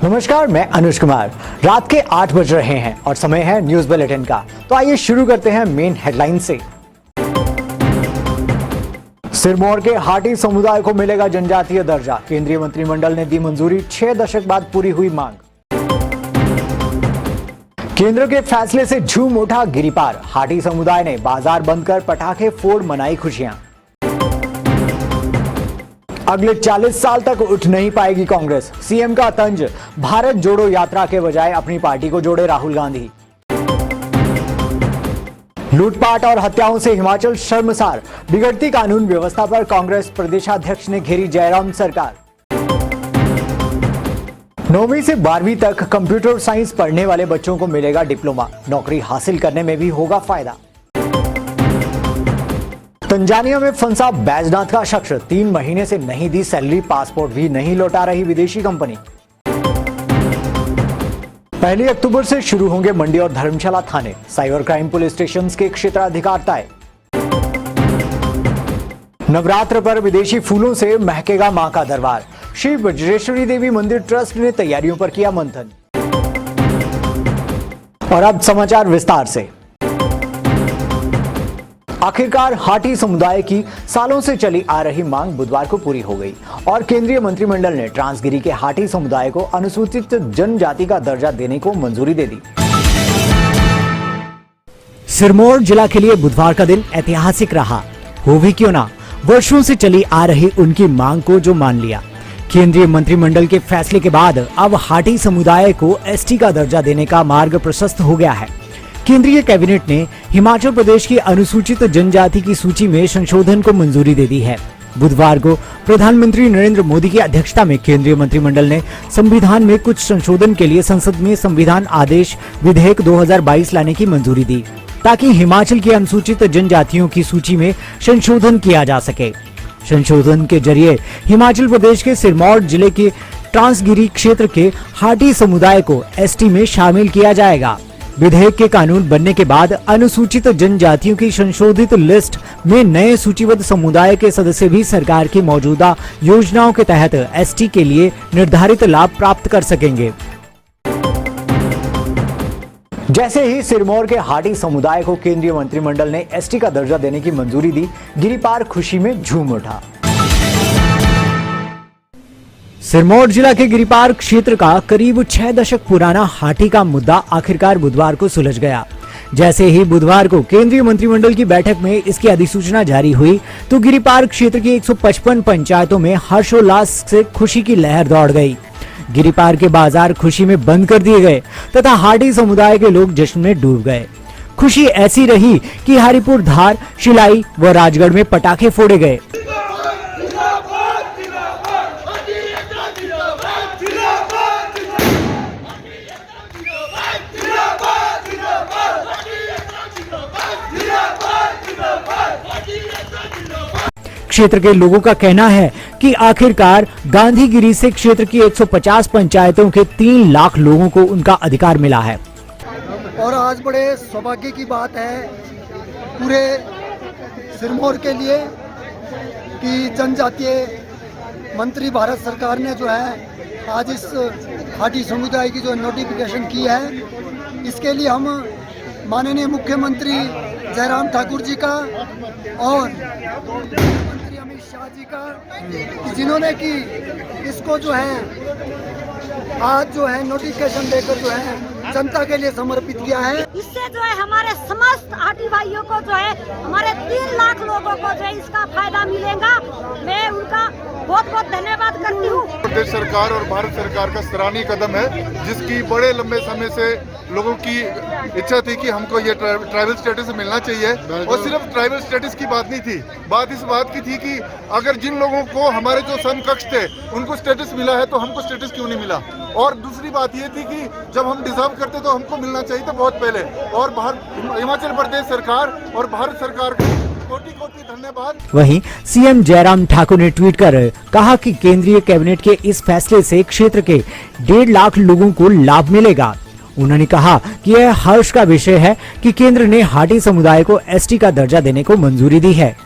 नमस्कार, मैं अनुज कुमार। रात के 8 बज रहे हैं और समय है न्यूज बुलेटिन का। तो आइए शुरू करते हैं मेन हेडलाइन से। सिरमौर के हाटी समुदाय को मिलेगा जनजातीय दर्जा, केंद्रीय मंत्रिमंडल ने दी मंजूरी। 6 दशक बाद पूरी हुई मांग। केंद्र के फैसले से झूम उठा गिरिपार, हाटी समुदाय ने बाजार बंद कर पटाखे फोड़ मनाई खुशियां। अगले 40 साल तक उठ नहीं पाएगी कांग्रेस, सीएम का तंज। भारत जोड़ो यात्रा के बजाय अपनी पार्टी को जोड़े राहुल गांधी। लूटपाट और हत्याओं से हिमाचल शर्मसार, बिगड़ती कानून व्यवस्था पर कांग्रेस प्रदेशाध्यक्ष ने घेरी जयराम सरकार। 9वीं से 12वीं तक कंप्यूटर साइंस पढ़ने वाले बच्चों को मिलेगा डिप्लोमा, नौकरी हासिल करने में भी होगा फायदा। तंजानिया में फंसा बैजनाथ का शख्स, 3 महीने से नहीं दी सैलरी, पासपोर्ट भी नहीं लौटा रही विदेशी कंपनी। 1 अक्टूबर से शुरू होंगे मंडी और धर्मशाला थाने, साइबर क्राइम पुलिस स्टेशन के क्षेत्राधिकार तय। नवरात्र पर विदेशी फूलों से महकेगा मां का दरबार, श्री वज्रेश्वरी देवी मंदिर ट्रस्ट ने तैयारियों पर किया मंथन। और अब समाचार विस्तार से। आखिरकार हाटी समुदाय की सालों से चली आ रही मांग बुधवार को पूरी हो गई और केंद्रीय मंत्रिमंडल ने ट्रांसगिरी के हाटी समुदाय को अनुसूचित जनजाति का दर्जा देने को मंजूरी दे दी। सिरमौर जिला के लिए बुधवार का दिन ऐतिहासिक रहा, हो भी क्यों ना, वर्षों से चली आ रही उनकी मांग को जो मान लिया। केंद्रीय मंत्रिमंडल के फैसले के बाद अब हाटी समुदाय को एसटी का दर्जा देने का मार्ग प्रशस्त हो गया है। केंद्रीय कैबिनेट ने हिमाचल प्रदेश की अनुसूचित जनजाति की सूची में संशोधन को मंजूरी दे दी है। बुधवार को प्रधानमंत्री नरेंद्र मोदी की अध्यक्षता में केंद्रीय मंत्रिमंडल ने संविधान में कुछ संशोधन के लिए संसद में संविधान आदेश विधेयक 2022 लाने की मंजूरी दी, ताकि हिमाचल की अनुसूचित जनजातियों की सूची में संशोधन किया जा सके। संशोधन के जरिए हिमाचल प्रदेश के सिरमौर जिले के ट्रांसगिरी क्षेत्र के हाटी समुदाय को एसटी में शामिल किया जाएगा। विधेयक के कानून बनने के बाद अनुसूचित जनजातियों की संशोधित लिस्ट में नए सूचीबद्ध समुदाय के सदस्य भी सरकार की मौजूदा योजनाओं के तहत एसटी के लिए निर्धारित लाभ प्राप्त कर सकेंगे। जैसे ही सिरमौर के हाटी समुदाय को केंद्रीय मंत्रिमंडल ने एसटी का दर्जा देने की मंजूरी दी, गिरिपार खुशी में झूम उठा। सिरमौर जिला के गिरिपार क्षेत्र का करीब 6 दशक पुराना हाटी का मुद्दा आखिरकार बुधवार को सुलझ गया। जैसे ही बुधवार को केंद्रीय मंत्रिमंडल की बैठक में इसकी अधिसूचना जारी हुई, तो गिरिपार क्षेत्र की 155 पंचायतों में हर्षोल्लास से खुशी की लहर दौड़ गई। गिरिपार के बाजार खुशी में बंद कर दिए गए तथा हाटी समुदाय के लोग जश्न में डूब गए। खुशी ऐसी रही कि हरिपुर, धार, शिलाई व राजगढ़ में पटाखे फोड़े गए। क्षेत्र के लोगों का कहना है कि आखिरकार गांधीगिरी से क्षेत्र की 150 पंचायतों के 3 लाख लोगों को उनका अधिकार मिला है। और आज बड़े सौभाग्य की बात है पूरे सिरमौर के लिए कि जनजातीय मंत्री भारत सरकार ने जो है आज इस हाटी समुदाय की जो नोटिफिकेशन की है, इसके लिए हम माननीय मुख्यमंत्री जयराम ठाकुर जी का और मंत्री अमित शाह जी का, जिन्होंने कि इसको जो है आज जो है नोटिफिकेशन देकर जो है जनता के लिए समर्पित किया है। इससे जो है हमारे समस्त हाटी भाइयों को जो है, हमारे 3 लाख लोगों को जो है इसका फायदा मिलेगा। मैं उनका बहुत बहुत धन्यवाद करती हूँ। प्रदेश सरकार और भारत सरकार का सराहनीय कदम है, जिसकी बड़े लंबे समय से लोगों की इच्छा थी कि हमको ये ट्राइबल स्टेटस मिलना चाहिए। और सिर्फ ट्राइबल स्टेटस की बात नहीं थी, बात इस बात की थी कि अगर जिन लोगों को हमारे जो समकक्ष थे उनको स्टेटस मिला है तो हमको स्टेटस क्यों नहीं मिला। और दूसरी बात ये थी कि जब हम डिजर्व करते तो हमको मिलना चाहिए था बहुत पहले। और हिमाचल प्रदेश सरकार और भारत सरकार को कोटि-कोटि धन्यवाद। वहीं सीएम जयराम ठाकुर ने ट्वीट कर कहा कि केंद्रीय कैबिनेट के इस फैसले से क्षेत्र के 1.5 लाख लोगों को लाभ मिलेगा। उन्होंने कहा कि यह हर्ष का विषय है कि केंद्र ने हाटी समुदाय को एसटी का दर्जा देने को मंजूरी दी है।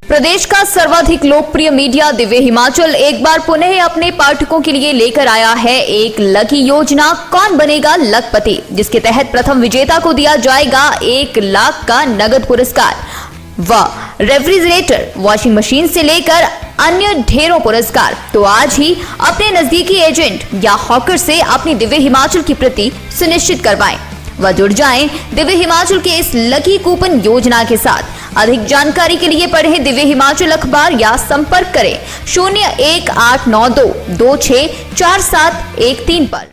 प्रदेश का सर्वाधिक लोकप्रिय मीडिया दिव्य हिमाचल एक बार पुनः अपने पाठकों के लिए लेकर आया है एक लकी योजना कौन बनेगा लखपति, जिसके तहत प्रथम विजेता को दिया जाएगा 1 लाख का नगद पुरस्कार व रेफ्रिजरेटर, वॉशिंग मशीन से लेकर अन्य ढेरों पुरस्कार। तो आज ही अपने नजदीकी एजेंट या हॉकर से अपनी दिव्य हिमाचल की प्रति सुनिश्चित करवाएं व जुड़ जाएं दिव्य हिमाचल के इस लकी कूपन योजना के साथ। अधिक जानकारी के लिए पढ़ें दिव्य हिमाचल अखबार या संपर्क करें 01892 264713 पर।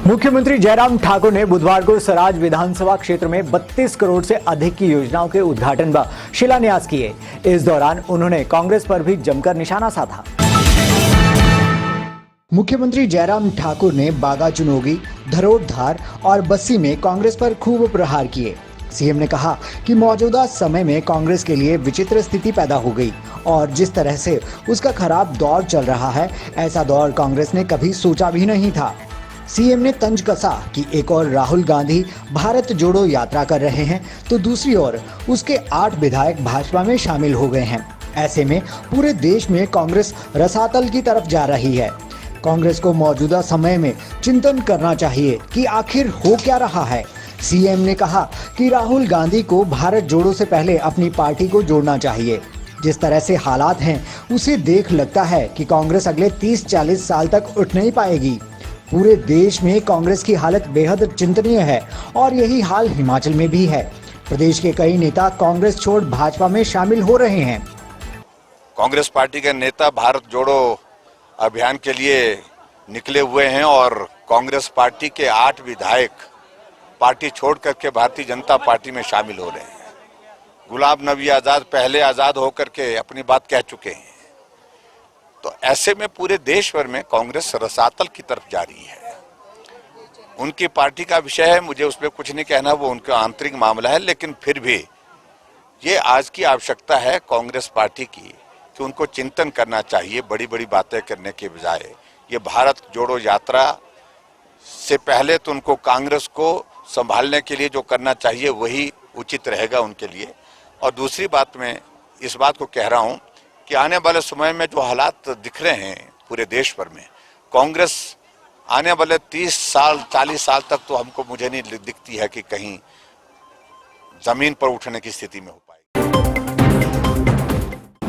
मुख्यमंत्री जयराम ठाकुर ने बुधवार को सराज विधानसभा क्षेत्र में 32 करोड़ से अधिक की योजनाओं के उद्घाटन व शिलान्यास किए। इस दौरान उन्होंने कांग्रेस पर भी जमकर निशाना साधा। मुख्यमंत्री जयराम ठाकुर ने बागा चुनोगी, धरोटधार और बस्सी में कांग्रेस पर खूब प्रहार किए। सीएम ने कहा कि मौजूदा समय में कांग्रेस के लिए विचित्र स्थिति पैदा हो गई और जिस तरह से उसका खराब दौर चल रहा है, ऐसा दौर कांग्रेस ने कभी सोचा भी नहीं था। सीएम ने तंज कसा कि एक और राहुल गांधी भारत जोड़ो यात्रा कर रहे हैं तो दूसरी ओर उसके 8 विधायक भाजपा में शामिल हो गए हैं। ऐसे में पूरे देश में कांग्रेस रसातल की तरफ जा रही है। कांग्रेस को मौजूदा समय में चिंतन करना चाहिए कि आखिर हो क्या रहा है। सीएम ने कहा कि राहुल गांधी को भारत जोड़ो से पहले अपनी पार्टी को जोड़ना चाहिए। जिस तरह से हालात हैं उसे देख लगता है कि कांग्रेस अगले 30-40 साल तक उठ नहीं पाएगी। पूरे देश में कांग्रेस की हालत बेहद चिंतनीय है और यही हाल हिमाचल में भी है। प्रदेश के कई नेता कांग्रेस छोड़ भाजपा में शामिल हो रहे हैं। कांग्रेस पार्टी के नेता भारत जोड़ो अभियान के लिए निकले हुए हैं और कांग्रेस पार्टी के 8 विधायक पार्टी छोड़ करके भारतीय जनता पार्टी में शामिल हो रहे हैं। गुलाम नबी आजाद पहले आजाद होकर के अपनी बात कह चुके हैं। तो ऐसे में पूरे देश भर में कांग्रेस रसातल की तरफ जा रही है। उनकी पार्टी का विषय है, मुझे उसमें कुछ नहीं कहना, वो उनका आंतरिक मामला है। लेकिन फिर भी ये आज की आवश्यकता है कांग्रेस पार्टी की कि उनको चिंतन करना चाहिए। बड़ी बड़ी बातें करने के बजाय ये भारत जोड़ो यात्रा से पहले तो उनको कांग्रेस को संभालने के लिए जो करना चाहिए वही उचित रहेगा उनके लिए। और दूसरी बात मैं इस बात को कह रहा हूँ कि आने वाले समय में जो हालात दिख रहे हैं पूरे देश भर में, कांग्रेस आने वाले 30 साल 40 साल तक तो हमको मुझे नहीं दिखती है कि कहीं जमीन पर उठने की स्थिति में हो पाएगी।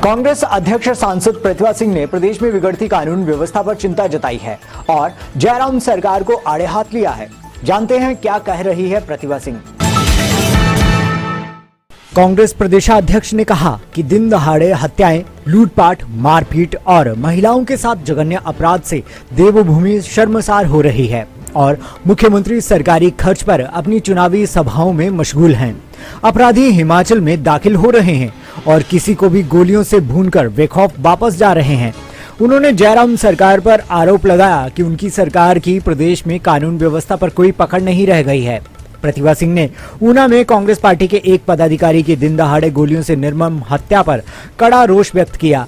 कांग्रेस अध्यक्ष सांसद प्रतिभा सिंह ने प्रदेश में बिगड़ती कानून व्यवस्था पर चिंता जताई है और जयराम सरकार को आड़े हाथ लिया है। जानते हैं क्या कह रही है प्रतिभा सिंह। कांग्रेस प्रदेशाध्यक्ष ने कहा कि दिन दहाड़े हत्याएं, लूटपाट, मारपीट और महिलाओं के साथ जघन्य अपराध से देवभूमि शर्मसार हो रही है और मुख्यमंत्री सरकारी खर्च पर अपनी चुनावी सभाओं में मशगूल हैं। अपराधी हिमाचल में दाखिल हो रहे हैं और किसी को भी गोलियों से भूनकर बेखौफ वापस जा रहे हैं। उन्होंने जयराम सरकार पर आरोप लगाया कि उनकी सरकार की प्रदेश में कानून व्यवस्था पर कोई पकड़ नहीं रह गई है। प्रतिभा सिंह ने ऊना में कांग्रेस पार्टी के एक पदाधिकारी की दिन दहाड़े गोलियों से निर्मम हत्या पर कड़ा रोष व्यक्त किया।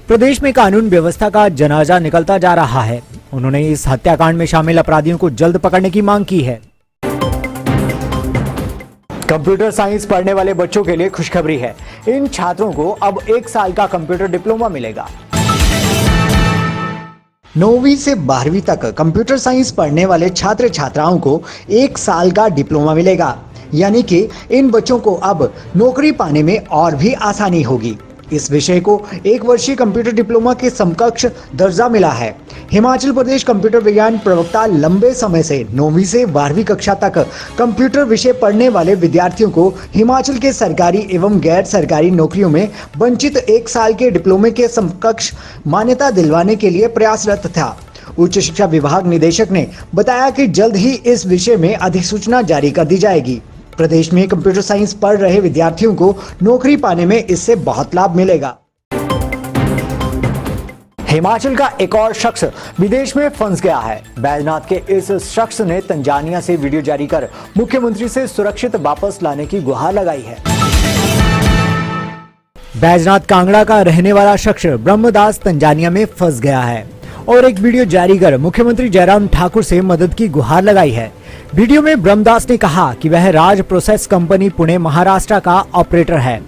प्रदेश में कानून व्यवस्था का जनाजा निकलता जा रहा है। उन्होंने इस हत्याकांड में शामिल अपराधियों को जल्द पकड़ने की मांग की है। कंप्यूटर साइंस पढ़ने वाले बच्चों के लिए खुशखबरी है। इन छात्रों को अब 1 साल का कंप्यूटर डिप्लोमा मिलेगा। 9वीं से 12वीं तक कंप्यूटर साइंस पढ़ने वाले छात्र छात्राओं को 1 साल का डिप्लोमा मिलेगा, यानी कि इन बच्चों को अब नौकरी पाने में और भी आसानी होगी। इस विषय को 1 वर्षीय कंप्यूटर डिप्लोमा के समकक्ष दर्जा मिला है। हिमाचल प्रदेश कंप्यूटर विज्ञान प्रवक्ता लंबे समय से 9वीं से 12वीं कक्षा तक कंप्यूटर विषय पढ़ने वाले विद्यार्थियों को हिमाचल के सरकारी एवं गैर सरकारी नौकरियों में वंचित 1 साल के डिप्लोमे के समकक्ष मान्यता दिलवाने के लिए प्रयासरत था। उच्च शिक्षा विभाग निदेशक ने बताया कि जल्द ही इस विषय में अधिसूचना जारी कर दी जाएगी। प्रदेश में कंप्यूटर साइंस पढ़ रहे विद्यार्थियों को नौकरी पाने में इससे बहुत लाभ मिलेगा। हिमाचल का एक और शख्स विदेश में फंस गया है। बैजनाथ के इस शख्स ने तंजानिया से वीडियो जारी कर मुख्यमंत्री से सुरक्षित वापस लाने की गुहार लगाई है। बैजनाथ कांगड़ा का रहने वाला शख्स ब्रह्मदास तंजानिया में फंस गया है और एक वीडियो जारी कर मुख्यमंत्री जयराम ठाकुर से मदद की गुहार लगाई है। वीडियो में ब्रह्मदास ने कहा कि वह राज प्रोसेस कंपनी पुणे महाराष्ट्र का ऑपरेटर है।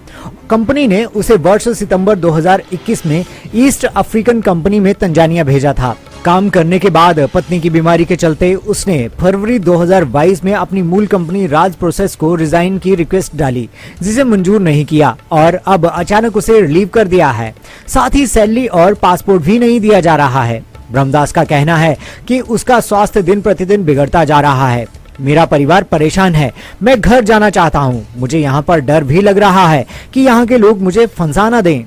कंपनी ने उसे वर्ष सितंबर 2021 में ईस्ट अफ्रीकन कंपनी में तंजानिया भेजा था। काम करने के बाद पत्नी की बीमारी के चलते उसने फरवरी 2022 में अपनी मूल कंपनी राज प्रोसेस को रिजाइन की रिक्वेस्ट डाली, जिसे मंजूर नहीं किया और अब अचानक उसे रिलीव कर दिया है। साथ ही सैलरी और पासपोर्ट भी नहीं दिया जा रहा है। ब्रह्मदास का कहना है कि उसका स्वास्थ्य दिन प्रतिदिन बिगड़ता जा रहा है। मेरा परिवार परेशान है, मैं घर जाना चाहता हूँ। मुझे यहाँ पर डर भी लग रहा है कि यहाँ के लोग मुझे फंसा न दें।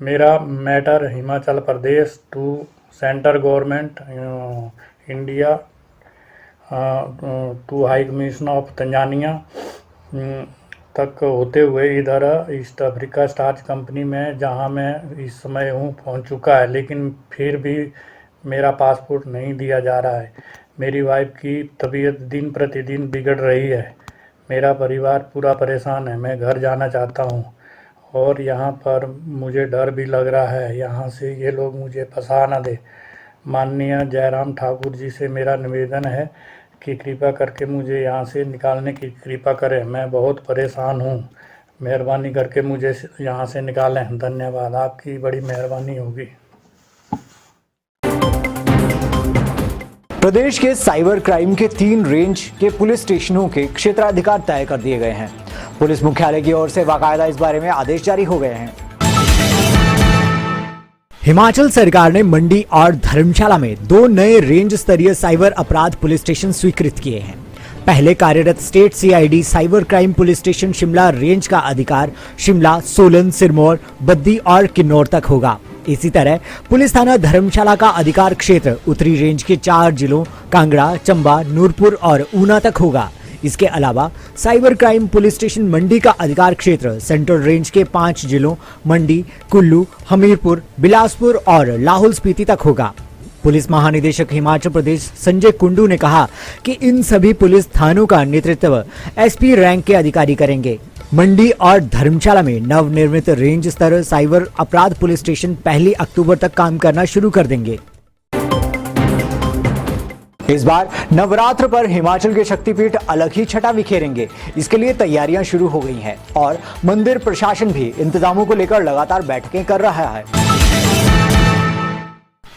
मेरा matter Himachal Pradesh to center government India to high commission of Tanzania तक होते हुए इधर ईस्ट अफ्रीका स्टार्च कंपनी में, जहां मैं इस समय हूं, पहुंच चुका है। लेकिन फिर भी मेरा पासपोर्ट नहीं दिया जा रहा है। मेरी वाइफ की तबीयत दिन प्रतिदिन बिगड़ रही है। मेरा परिवार पूरा परेशान है। मैं घर जाना चाहता हूं और यहाँ पर मुझे डर भी लग रहा है, यहाँ से ये लोग मुझे फंसा न दे। माननीय जयराम ठाकुर जी से मेरा निवेदन है कि कृपा करके मुझे यहाँ से निकालने की कृपा करें। मैं बहुत परेशान हूँ, मेहरबानी करके मुझे यहाँ से निकालें। धन्यवाद, आपकी बड़ी मेहरबानी होगी। प्रदेश के साइबर क्राइम के 3 रेंज के पुलिस स्टेशनों के क्षेत्राधिकार तय कर दिए गए हैं। पुलिस मुख्यालय की ओर से बाकायदा इस बारे में आदेश जारी हो गए हैं। हिमाचल सरकार ने मंडी और धर्मशाला में 2 नए रेंज स्तरीय साइबर अपराध पुलिस स्टेशन स्वीकृत किए हैं। पहले कार्यरत state CID cyber crime police station Shimla range का अधिकार शिमला, सोलन, सिरमौर, बद्दी और किन्नौर तक होगा। इसी तरह पुलिस थाना धर्मशाला का अधिकार क्षेत्र उत्तरी रेंज के 4 जिलों कांगड़ा, चंबा, नूरपुर और ऊना तक होगा। इसके अलावा साइबर क्राइम पुलिस स्टेशन मंडी का अधिकार क्षेत्र सेंट्रल रेंज के 5 जिलों मंडी, कुल्लू, हमीरपुर, बिलासपुर और लाहौल स्पीति तक होगा। पुलिस महानिदेशक हिमाचल प्रदेश संजय कुंडू ने कहा कि इन सभी पुलिस थानों का नेतृत्व एसपी रैंक के अधिकारी करेंगे। मंडी और धर्मशाला में नवनिर्मित रेंज स्तर साइबर अपराध पुलिस स्टेशन 1 अक्टूबर तक काम करना शुरू कर देंगे। इस बार नवरात्र पर हिमाचल के शक्तिपीठ अलग ही छटा बिखेरेंगे। इसके लिए तैयारियां शुरू हो गई हैं और मंदिर प्रशासन भी इंतजामों को लेकर लगातार बैठकें कर रहा है।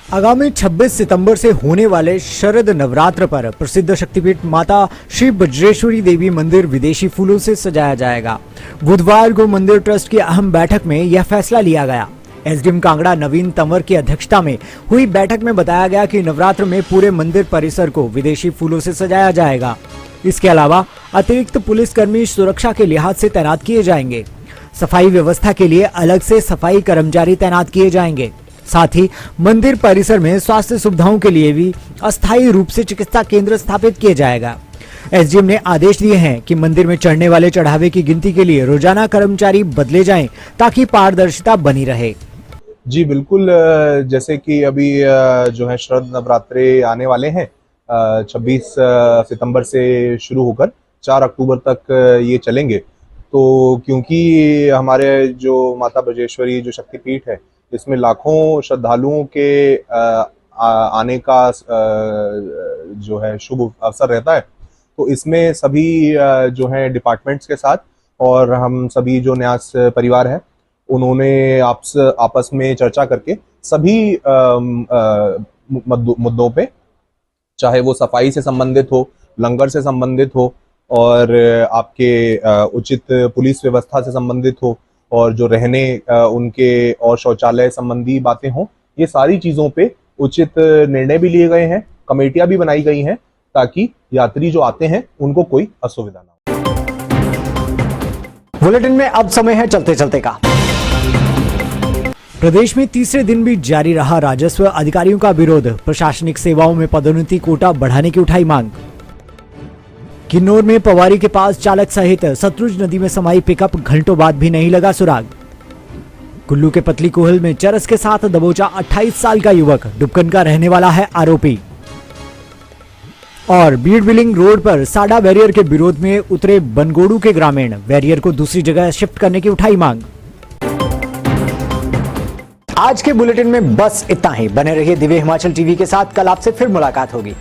आगामी 26 सितंबर से होने वाले शरद नवरात्र पर प्रसिद्ध शक्तिपीठ माता श्री बज्रेश्वरी देवी मंदिर विदेशी फूलों से सजाया जाएगा। बुधवार को मंदिर ट्रस्ट की अहम बैठक में यह फैसला लिया गया। एसडीएम कांगड़ा नवीन तंवर की अध्यक्षता में हुई बैठक में बताया गया कि नवरात्र में पूरे मंदिर परिसर को विदेशी फूलों से सजाया जाएगा। इसके अलावा अतिरिक्त पुलिसकर्मी सुरक्षा के लिहाज से तैनात किए जाएंगे। सफाई व्यवस्था के लिए अलग से सफाई कर्मचारी तैनात किए जाएंगे। साथ ही मंदिर परिसर में स्वास्थ्य सुविधाओं के लिए भी अस्थायी रूप से चिकित्सा केंद्र स्थापित किया जाएगा। एसडीएम ने आदेश दिए हैं कि मंदिर में चढ़ने वाले चढ़ावे की गिनती के लिए रोजाना कर्मचारी बदले जाएं ताकि पारदर्शिता बनी रहे। जी बिल्कुल, जैसे कि अभी जो है शरद नवरात्रे आने वाले हैं, 26 सितंबर से शुरू होकर 4 अक्टूबर तक ये चलेंगे। तो क्योंकि हमारे जो माता बजेश्वरी जो शक्तिपीठ है, इसमें लाखों श्रद्धालुओं के आने का जो है शुभ अवसर रहता है, तो इसमें सभी जो है डिपार्टमेंट्स के साथ और हम सभी जो न्यास परिवार है, उन्होंने आपस में चर्चा करके सभी मुद्दों पे, चाहे वो सफाई से संबंधित हो, लंगर से संबंधित हो और आपके उचित पुलिस व्यवस्था से संबंधित हो और जो रहने उनके और शौचालय संबंधी बातें हों, ये सारी चीज़ों पे उचित निर्णय भी लिए गए हैं। कमेटियां भी बनाई गई हैं ताकि यात्री जो आते हैं उनको कोई असुविधा ना हो। बुलेटिन में अब समय है चलते चलते का। प्रदेश में तीसरे दिन भी जारी रहा राजस्व अधिकारियों का विरोध। प्रशासनिक सेवाओं में पदोन्नति कोटा बढ़ाने की उठाई मांग। किन्नौर में पवारी के पास चालक सहित सतलुज नदी में समाई पिकअप घंटों बाद भी नहीं लगा सुराग। कुल्लू के पतली कोहल में चरस के साथ दबोचा 28 साल का युवक, डुबकन का रहने वाला है आरोपी। और बीड़ बिलिंग रोड पर साडा बैरियर के विरोध में उतरे बनगोड़ू के ग्रामीण, बैरियर को दूसरी जगह शिफ्ट करने की उठाई मांग। आज के बुलेटिन में बस इतना ही। बने रहिए दिव्य हिमाचल टीवी के साथ। कल आपसे फिर मुलाकात होगी।